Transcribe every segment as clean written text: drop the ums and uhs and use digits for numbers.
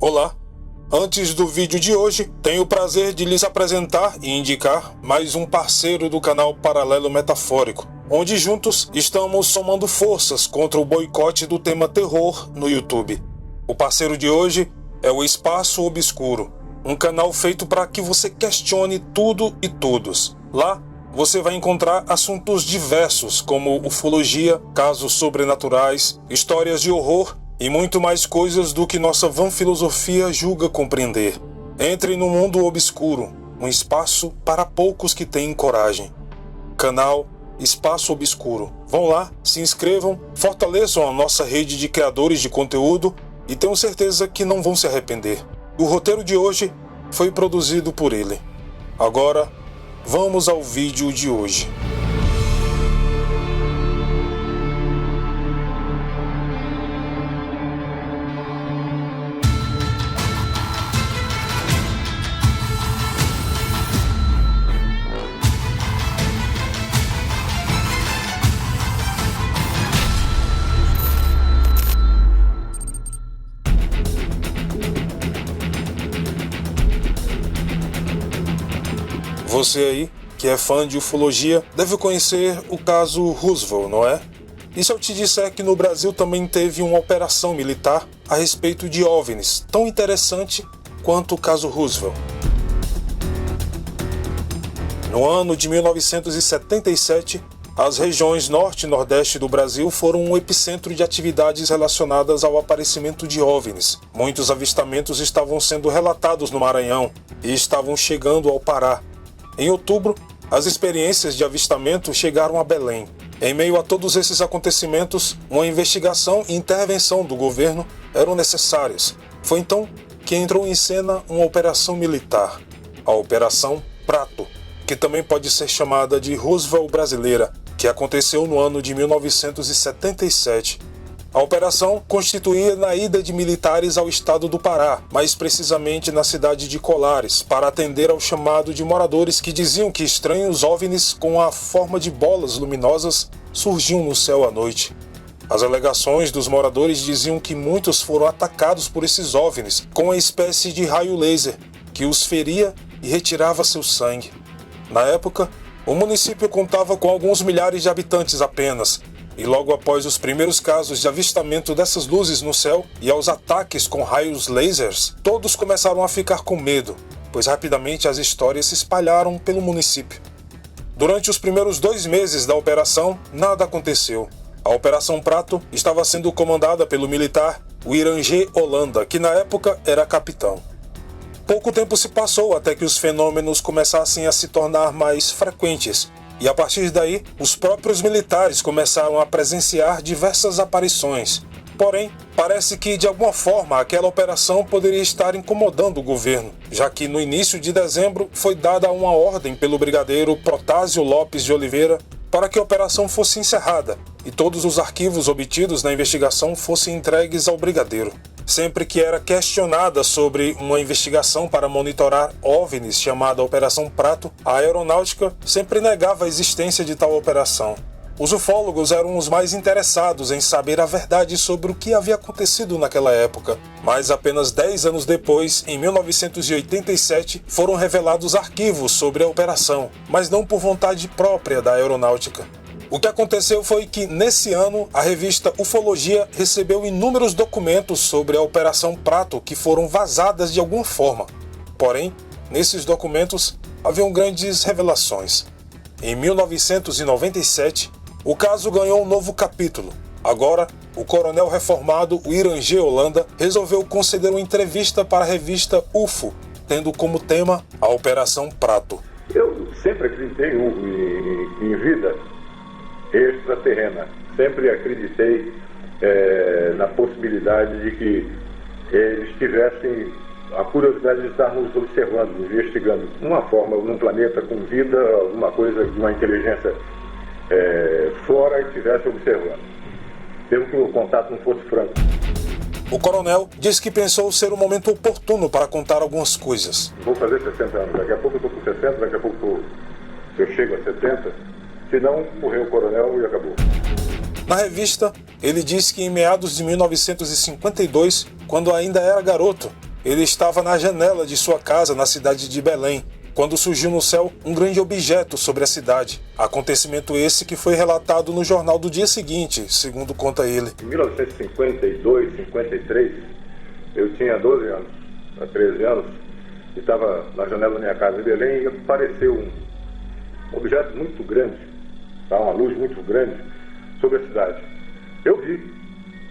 Olá! Antes do vídeo de hoje, tenho o prazer de lhes apresentar e indicar mais um parceiro do canal Paralelo Metafórico, onde juntos estamos somando forças contra o boicote do tema terror no YouTube. O parceiro de hoje é o Espaço Obscuro, um canal feito para que você questione tudo e todos. Lá, você vai encontrar assuntos diversos como ufologia, casos sobrenaturais, histórias de horror e muito mais coisas do que nossa vã filosofia julga compreender. Entre no mundo obscuro, um espaço para poucos que têm coragem. Canal Espaço Obscuro. Vão lá, se inscrevam, fortaleçam a nossa rede de criadores de conteúdo e tenho certeza que não vão se arrepender. O roteiro de hoje foi produzido por ele. Agora, vamos ao vídeo de hoje. Você aí, que é fã de ufologia, deve conhecer o caso Roosevelt, não é? E se eu te disser que no Brasil também teve uma operação militar a respeito de OVNIs, tão interessante quanto o caso Roosevelt? No ano de 1977, as regiões norte e nordeste do Brasil foram um epicentro de atividades relacionadas ao aparecimento de OVNIs. Muitos avistamentos estavam sendo relatados no Maranhão e estavam chegando ao Pará. Em outubro, as experiências de avistamento chegaram a Belém. Em meio a todos esses acontecimentos, uma investigação e intervenção do governo eram necessárias. Foi então que entrou em cena uma operação militar, a Operação Prato, que também pode ser chamada de Roosevelt brasileira, que aconteceu no ano de 1977. A operação constituía na ida de militares ao estado do Pará, mais precisamente na cidade de Colares, para atender ao chamado de moradores que diziam que estranhos OVNIs com a forma de bolas luminosas surgiam no céu à noite. As alegações dos moradores diziam que muitos foram atacados por esses OVNIs com uma espécie de raio laser que os feria e retirava seu sangue. Na época, o município contava com alguns milhares de habitantes apenas, e logo após os primeiros casos de avistamento dessas luzes no céu e aos ataques com raios lasers, todos começaram a ficar com medo, pois rapidamente as histórias se espalharam pelo município. Durante os primeiros 2 meses da operação, nada aconteceu. A Operação Prato estava sendo comandada pelo militar Irangê Holanda, que na época era capitão. Pouco tempo se passou até que os fenômenos começassem a se tornar mais frequentes, e a partir daí, os próprios militares começaram a presenciar diversas aparições. Porém, parece que de alguma forma aquela operação poderia estar incomodando o governo, já que no início de dezembro foi dada uma ordem pelo brigadeiro Protásio Lopes de Oliveira para que a operação fosse encerrada e todos os arquivos obtidos na investigação fossem entregues ao brigadeiro. Sempre que era questionada sobre uma investigação para monitorar OVNIs chamada Operação Prato, a aeronáutica sempre negava a existência de tal operação. Os ufólogos eram os mais interessados em saber a verdade sobre o que havia acontecido naquela época, mas apenas 10 anos depois, em 1987, foram revelados arquivos sobre a operação, mas não por vontade própria da aeronáutica. O que aconteceu foi que, nesse ano, a revista Ufologia recebeu inúmeros documentos sobre a Operação Prato que foram vazadas de alguma forma. Porém, nesses documentos haviam grandes revelações. Em 1997, o caso ganhou um novo capítulo. Agora, o coronel reformado Irangê Holanda resolveu conceder uma entrevista para a revista UFO, tendo como tema a Operação Prato. Eu sempre acreditei em vida extraterrena. Sempre acreditei na possibilidade de que eles tivessem a curiosidade de estar nos observando, investigando uma forma, num planeta com vida, alguma coisa de uma inteligência fora e estivesse observando. Mesmo que o contato não fosse franco. O coronel diz que pensou ser o momento oportuno para contar algumas coisas. Vou fazer 60 anos, daqui a pouco eu estou com 60, daqui a pouco eu chego a 70. Se não, morreu o coronel e acabou. Na revista, ele diz que em meados de 1952, quando ainda era garoto, Ele estava na janela de sua casa na cidade de Belém, quando surgiu no céu um grande objeto sobre a cidade. Acontecimento esse que foi relatado no jornal do dia seguinte, segundo conta ele. Em 1952, 53, eu tinha 12 anos, 13 anos, e estava na janela da minha casa em Belém e apareceu um objeto muito grande, tá? Uma luz muito grande sobre a cidade. Eu vi,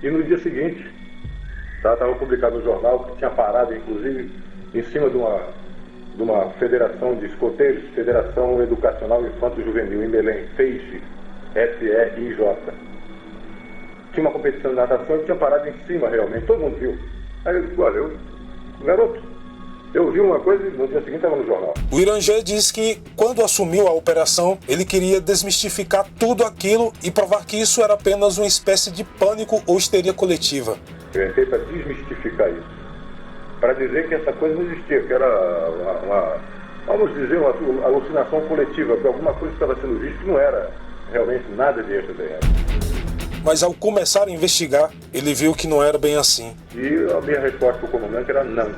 e no dia seguinte, estava publicado no jornal que tinha parado, inclusive, em cima de uma federação de escoteiros, Federação Educacional Infanto-Juvenil em Belém, FEIJ, F-E-I-J. Tinha uma competição de natação e tinha parado em cima realmente, todo mundo viu. Aí eu disse, olha, garoto, eu vi uma coisa e no dia seguinte estava no jornal. O Irangê diz que, quando assumiu a operação, ele queria desmistificar tudo aquilo e provar que isso era apenas uma espécie de pânico ou histeria coletiva. Eu entrei para desmistificar isso, para dizer que essa coisa não existia, que era vamos dizer, uma alucinação coletiva, que alguma coisa estava sendo vista que não era realmente nada de extraterrestre. Mas ao começar a investigar, ele viu que não era bem assim. E a minha resposta para o comandante era não.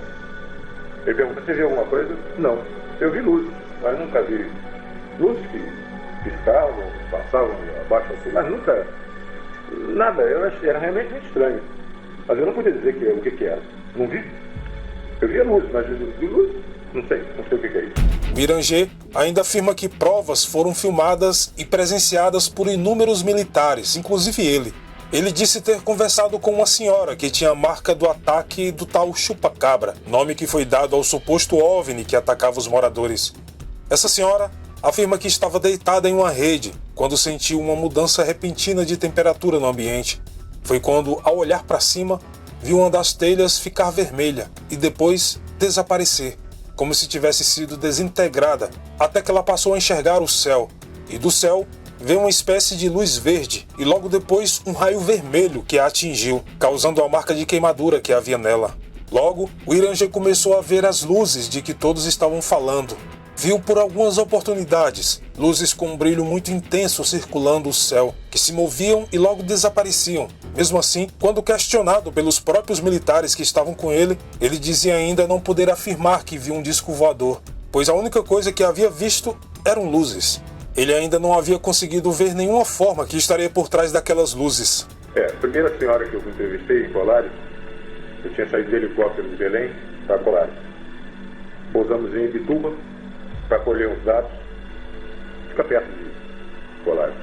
Ele perguntou, você viu alguma coisa? Não. Eu vi luzes, mas nunca vi luzes que piscavam, passavam abaixo assim, mas nunca, nada, era realmente muito estranho. Mas eu não podia dizer o que era. Não vi. Eu via luz, mas vi luz, não sei o que é isso. Irangê ainda afirma que provas foram filmadas e presenciadas por inúmeros militares, inclusive ele. Ele disse ter conversado com uma senhora que tinha a marca do ataque do tal Chupacabra, nome que foi dado ao suposto OVNI que atacava os moradores. Essa senhora afirma que estava deitada em uma rede quando sentiu uma mudança repentina de temperatura no ambiente. Foi quando, ao olhar para cima, viu uma das telhas ficar vermelha e depois desaparecer, como se tivesse sido desintegrada, até que ela passou a enxergar o céu, e do céu veio uma espécie de luz verde e logo depois um raio vermelho que a atingiu, causando a marca de queimadura que havia nela. Logo, o Irangê começou a ver as luzes de que todos estavam falando. Viu por algumas oportunidades luzes com um brilho muito intenso circulando o céu, que se moviam e logo desapareciam. Mesmo assim, quando questionado pelos próprios militares que estavam com ele, ele dizia ainda não poder afirmar que viu um disco voador, pois a única coisa que havia visto eram luzes. Ele ainda não havia conseguido ver nenhuma forma que estaria por trás daquelas luzes. A primeira senhora que eu entrevistei em Colares, eu tinha saído de helicóptero de Belém para Colares. Pousamos em Ibituba para colher uns dados, fica perto de Colares.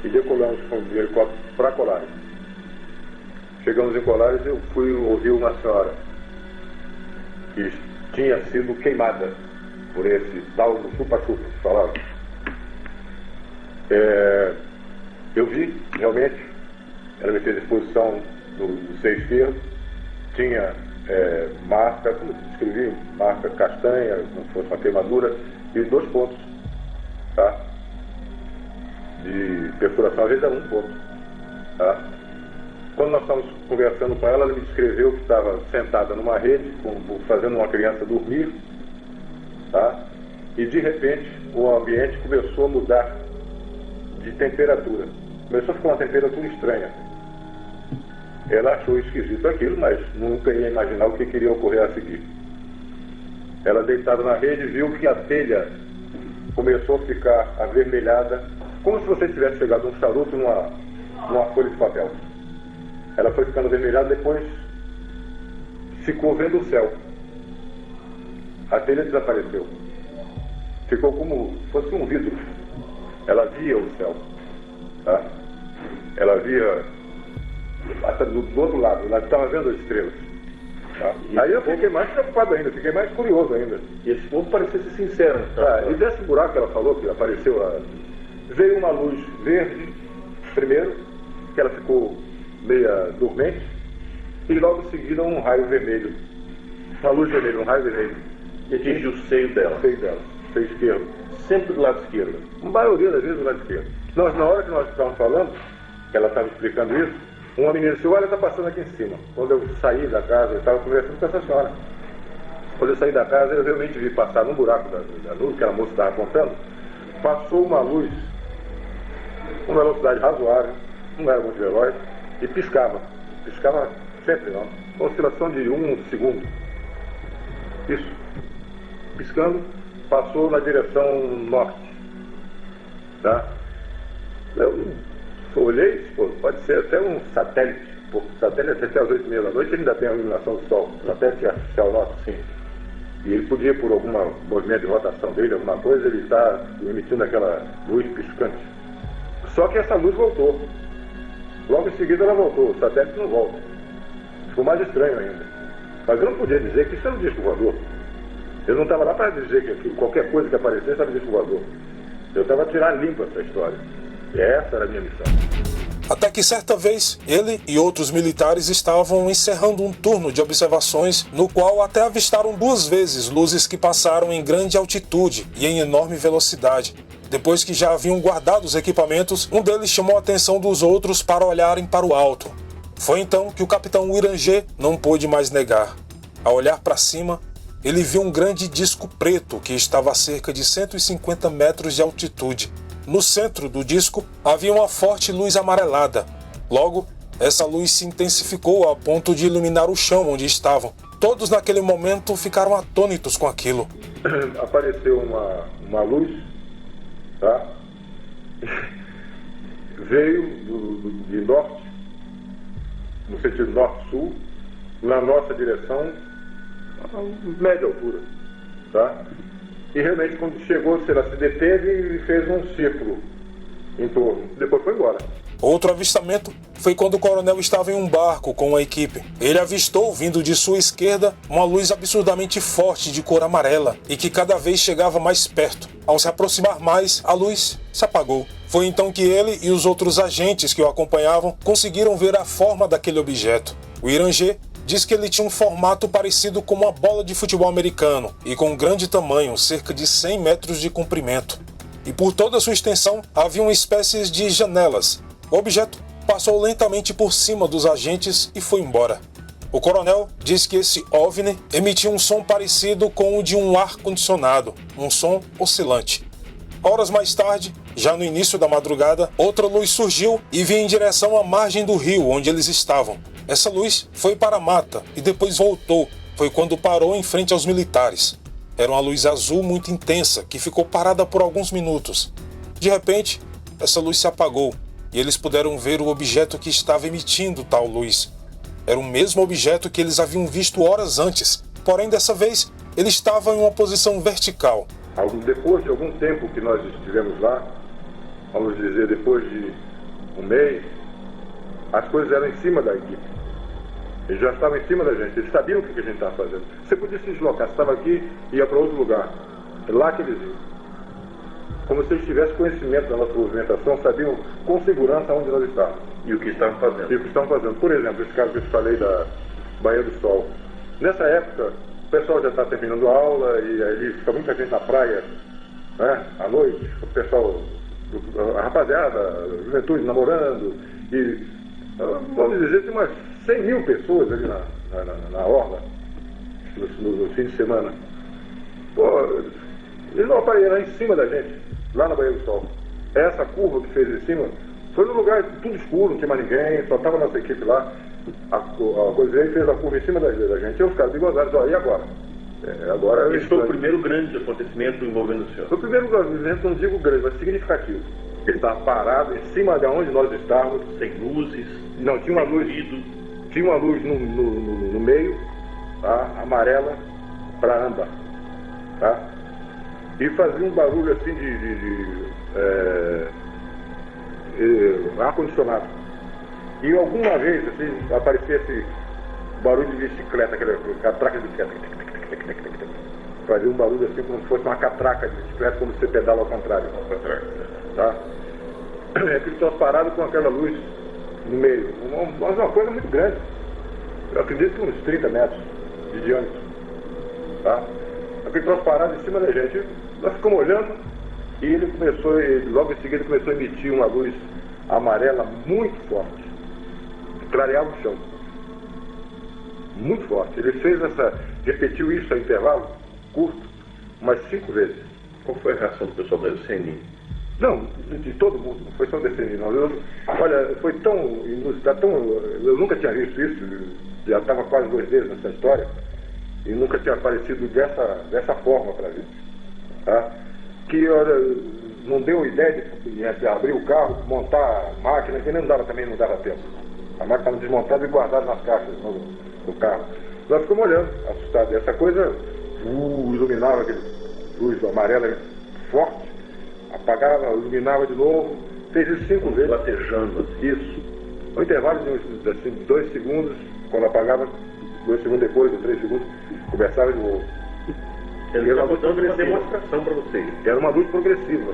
E decolamos com o helicóptero para Colares. Chegamos em Colares e eu fui ouvir uma senhora que tinha sido queimada por esse tal do chupa-chupa que falava. Eu vi, realmente, ela me fez a exposição do seio esquerdo, tinha marca, como eu descrevi, marca castanha, como se fosse uma queimadura, e 2 pontos, tá? De perfuração, às vezes era 1 ponto, tá? Quando nós estávamos conversando com ela, ela me descreveu que estava sentada numa rede, fazendo uma criança dormir, tá? E de repente o ambiente começou a mudar de temperatura. Começou a ficar uma temperatura estranha. Ela achou esquisito aquilo, mas nunca ia imaginar o que queria ocorrer a seguir. Ela, deitada na rede, viu que a telha começou a ficar avermelhada, como se você tivesse pegado um charuto numa folha de papel. Ela foi ficando avermelhada, depois ficou vendo o céu. A telha desapareceu. Ficou como se fosse um vidro. Ela via o céu, tá? Ela via do outro lado, ela estava vendo as estrelas, tá? Aí eu fiquei mais preocupado ainda, fiquei mais curioso ainda. E esse povo parecia ser sincero, tá? E desse buraco que ela falou, que apareceu, veio uma luz verde primeiro, que ela ficou meia dormente, e logo em seguida um raio vermelho. Uma luz vermelha, um raio vermelho. E atinge o seio dela. O seio dela, seio esquerdo. Sempre do lado esquerdo. A maioria das vezes do lado esquerdo. Na hora que nós estávamos falando, que ela estava explicando isso, uma menina disse, olha, está passando aqui em cima. Quando eu saí da casa, eu estava conversando com essa senhora. Quando eu saí da casa, eu realmente vi passar num buraco da luz, que a moça estava contando, passou uma luz com velocidade razoável, não era muito veloz, e piscava. Piscava sempre, não. Com oscilação de 1 segundo. Isso. Piscando, passou na direção norte. Tá? Eu olhei, pô, pode ser até um satélite. Pô, satélite até às 8h30 da noite, ele ainda tem a iluminação do sol. Satélite artificial nosso, sim. E ele podia, por algum movimento de rotação dele, alguma coisa, ele está emitindo aquela luz piscante. Só que essa luz voltou. Logo em seguida ela voltou, o satélite não volta. Ficou mais estranho ainda. Mas eu não podia dizer que isso era um disco voador. Eu não estava lá para dizer que qualquer coisa que aparecesse era um disco voador. Eu estava a tirar limpo essa história. E essa era a minha missão. Até que certa vez, ele e outros militares estavam encerrando um turno de observações no qual até avistaram 2 vezes luzes que passaram em grande altitude e em enorme velocidade. Depois que já haviam guardado os equipamentos, um deles chamou a atenção dos outros para olharem para o alto. Foi então que o capitão Irangê não pôde mais negar. Ao olhar para cima, ele viu um grande disco preto que estava a cerca de 150 metros de altitude. No centro do disco havia uma forte luz amarelada. Logo, essa luz se intensificou a ponto de iluminar o chão onde estavam. Todos naquele momento ficaram atônitos com aquilo. Apareceu uma luz, tá? Veio de norte, no sentido norte-sul, na nossa direção, a média altura, tá? E realmente, quando chegou, ela se deteve e fez um círculo em torno. Depois foi embora. Outro avistamento foi quando o coronel estava em um barco com a equipe. Ele avistou, vindo de sua esquerda, uma luz absurdamente forte de cor amarela e que cada vez chegava mais perto. Ao se aproximar mais, a luz se apagou. Foi então que ele e os outros agentes que o acompanhavam conseguiram ver a forma daquele objeto. O Irangê diz que ele tinha um formato parecido com uma bola de futebol americano e com um grande tamanho, cerca de 100 metros de comprimento. E por toda a sua extensão haviam espécies de janelas. O objeto passou lentamente por cima dos agentes e foi embora. O coronel diz que esse OVNI emitia um som parecido com o de um ar-condicionado, um som oscilante. Horas mais tarde, já no início da madrugada, outra luz surgiu e vinha em direção à margem do rio onde eles estavam. Essa luz foi para a mata e depois voltou. Foi quando parou em frente aos militares. Era uma luz azul muito intensa que ficou parada por alguns minutos. De repente, essa luz se apagou e eles puderam ver o objeto que estava emitindo tal luz. Era o mesmo objeto que eles haviam visto horas antes, porém dessa vez ele estava em uma posição vertical. Depois de algum tempo que nós estivemos lá, vamos dizer depois de um mês, as coisas eram em cima da equipe. Eles já estavam em cima da gente, eles sabiam o que a gente estava fazendo. Você podia se deslocar, você estava aqui e ia para outro lugar. É lá que eles iam. Como se eles tivessem conhecimento da nossa movimentação, sabiam com segurança onde nós estávamos. E o que estavam fazendo. E o que estavam fazendo. Por exemplo, esse caso que eu te falei da Baía do Sol. Nessa época, o pessoal já está terminando a aula e aí fica muita gente na praia, né, à noite. O pessoal, a rapaziada, a juventude namorando. E, vamos dizer, tem umas 100 mil pessoas ali na orla, no fim de semana. Pô, eles não apareceram em cima da gente, lá na Baía do Sol. Essa curva que fez em cima foi num lugar tudo escuro, não tinha mais ninguém, só estava a nossa equipe lá. A coisa aí fez a curva em cima da gente. E os caras gozaram, e agora? Agora esse foi o primeiro grande acontecimento envolvendo o senhor? Foi o primeiro grande, não digo grande, mas significativo. Ele estava parado em cima de onde nós estávamos. Sem luzes? Não, tinha uma luz. Tinha uma luz no meio, tá? Amarela para âmbar, tá? E fazia um barulho assim de ar-condicionado. E alguma vez assim, aparecia esse barulho de bicicleta, aquela catraca de bicicleta. Fazia um barulho assim como se fosse uma catraca de bicicleta, como se você pedala ao contrário. Tá? Aquele troço parado com aquela luz no meio. Uma coisa muito grande. Eu acredito que uns 30 metros de diâmetro. Tá? Aquele troço parado em cima da gente. Nós ficamos olhando e ele começou, logo em seguida começou a emitir uma luz amarela muito forte. Clareava o chão. Muito forte. Ele repetiu isso a intervalo curto, umas 5 vezes. Qual foi a reação do pessoal da CNI? Não, de todo mundo, não foi só da CNI, não. Olha, foi tão inusitado, eu nunca tinha visto isso, já estava quase 2 vezes nessa história, e nunca tinha aparecido dessa forma para a gente. Tá? Que olha, não deu ideia de abrir o carro, montar a máquina, que não dava tempo. A máquina estava desmontada e guardada nas caixas do carro. Nós ficamos olhando, assustados. Essa coisa iluminava aquele luz amarela forte, apagava, iluminava de novo, fez isso 5 vezes. Latejando. Isso. No intervalo de uns assim, 2 segundos, quando apagava, 2 segundos depois, ou 3 segundos, começava de novo. Ele estava dando uma demonstração para vocês. Era uma luz progressiva.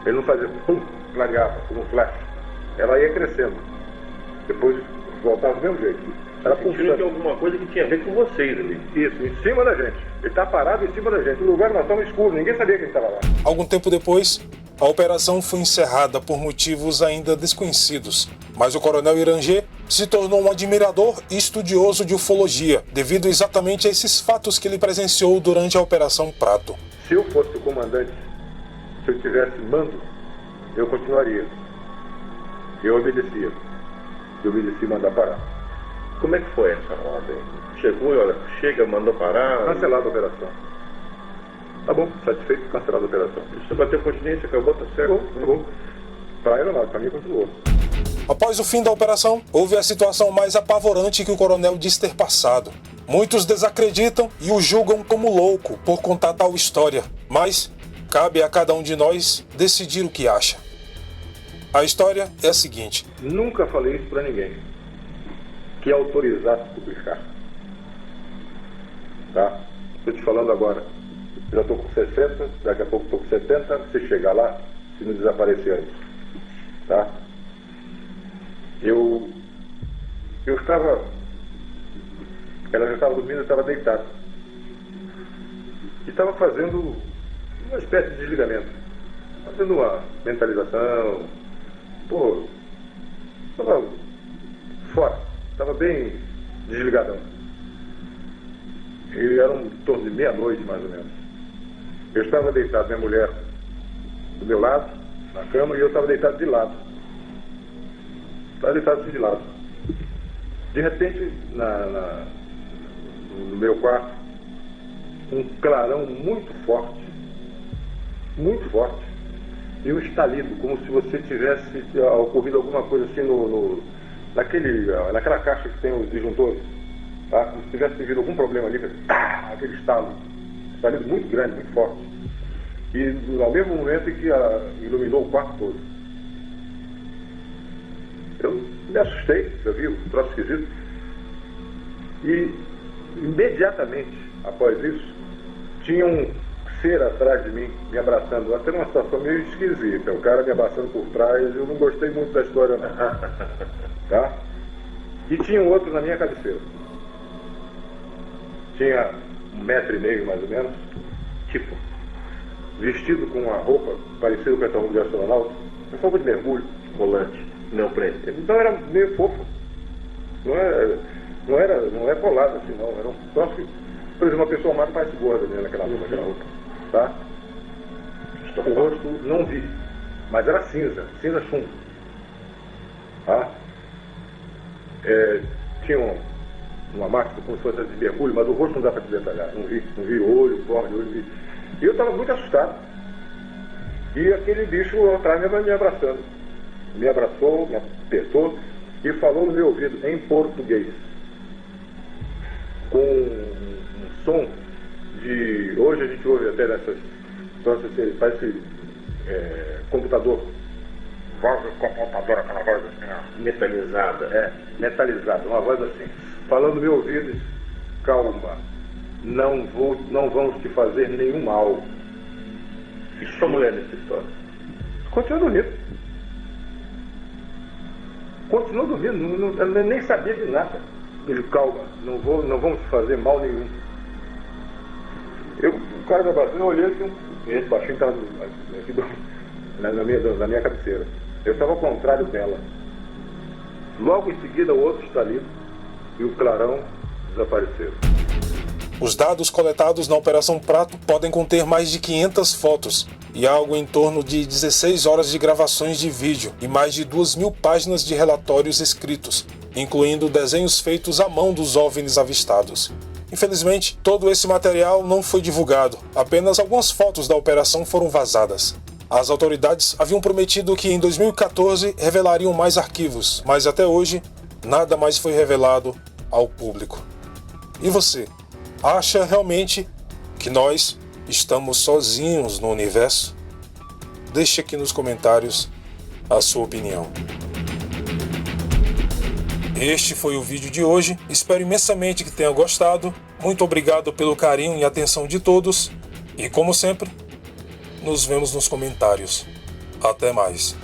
Ele não fazia clareava, como um flash. Ela ia crescendo. Depois voltava do mesmo jeito. Era Sentindo que alguma coisa que tinha a ver com vocês ali. Isso, em cima da gente. Ele está parado em cima da gente. O lugar nós estamos escuro, ninguém sabia que ele estava lá. Algum tempo depois, a operação foi encerrada por motivos ainda desconhecidos, mas o coronel Irangê se tornou um admirador e estudioso de ufologia, devido exatamente a esses fatos que ele presenciou durante a Operação Prato. Se eu fosse o comandante, se eu tivesse mando, eu continuaria. Eu obedecia. Eu obedeci mandar parar. Como é que foi essa ordem? Chegou e olha, chega, mandou parar. Cancelada a operação. Tá bom, satisfeito, cancelada a operação. Você bateu continência, acabou, tá certo? Tá bom. Para a aeronave, para mim continuou. Após o fim da operação, houve a situação mais apavorante que o coronel diz ter passado. Muitos desacreditam e o julgam como louco por contar tal história, mas cabe a cada um de nós decidir o que acha. A história é a seguinte: Nunca falei isso para ninguém que autorizasse publicar. Tá? Estou te falando agora. Já estou com 60, daqui a pouco estou com 70. Se chegar lá, se não desaparecer antes. Tá? Eu estava... Ela já estava dormindo, eu estava deitado. E estava fazendo uma espécie de desligamento. Fazendo uma mentalização. Pô, estava fora. Estava bem desligadão. E era em torno de meia-noite, mais ou menos. Eu estava deitado, minha mulher do meu lado, na cama, e eu estava deitado de lado. Estava deitado assim de lado. De repente, no meu quarto, um clarão muito forte, e um estalido, como se você tivesse ocorrido alguma coisa assim naquela caixa que tem os disjuntores, tá? Como se tivesse tido algum problema ali, aquele estalido muito grande, muito forte. E ao mesmo momento em que iluminou o quarto todo. Eu me assustei, você viu, um troço esquisito. E imediatamente após isso, tinha um ser atrás de mim, me abraçando. Até numa situação meio esquisita. O cara me abraçando por trás, eu não gostei muito da história, não. Tá? E tinha um outro na minha cabeceira. Tinha 1,5 metro mais ou menos, tipo, vestido com uma roupa parecida com essa roupa de astronauta, uma roupa de mergulho, Volante, neoprene. então era meio fofo. Não é colado assim, não. Era um troço que, por exemplo, uma pessoa mais parece gorda dentro daquela roupa. Tá? O rosto não vi, mas era cinza chumbo. Tá? Tinha uma máscara como se fosse de mergulho, mas o rosto não dá para te detalhar. Não vi olho, forma de olho. E eu estava muito assustado. E aquele bicho atrás me abraçando. Me abraçou, me apertou e falou no meu ouvido em português. Com um som de... Hoje a gente ouve até nessas... Parece computador. Voz de computador, aquela voz assim, Metalizada. Metalizada, uma voz assim. Falando no meu ouvido, calma, não vamos te fazer nenhum mal. E sua mulher nessa história? Continua dormindo. Ela nem sabia de nada. Ele, calma, não vamos te fazer mal nenhum. O cara me abraçou, eu olhei assim, e esse baixinho estava aqui na minha cabeceira. Eu estava ao contrário dela. Logo em seguida, o outro estalido e o clarão desapareceram. Os dados coletados na Operação Prato podem conter mais de 500 fotos e algo em torno de 16 horas de gravações de vídeo e mais de 2.000 páginas de relatórios escritos, incluindo desenhos feitos à mão dos OVNIs avistados. Infelizmente, todo esse material não foi divulgado, apenas algumas fotos da operação foram vazadas. As autoridades haviam prometido que em 2014 revelariam mais arquivos, mas até hoje nada mais foi revelado ao público. E você, acha realmente que nós estamos sozinhos no universo? Deixe aqui nos comentários a sua opinião. Este foi o vídeo de hoje, espero imensamente que tenha gostado. Muito obrigado pelo carinho e atenção de todos e, como sempre, nos vemos nos comentários. Até mais.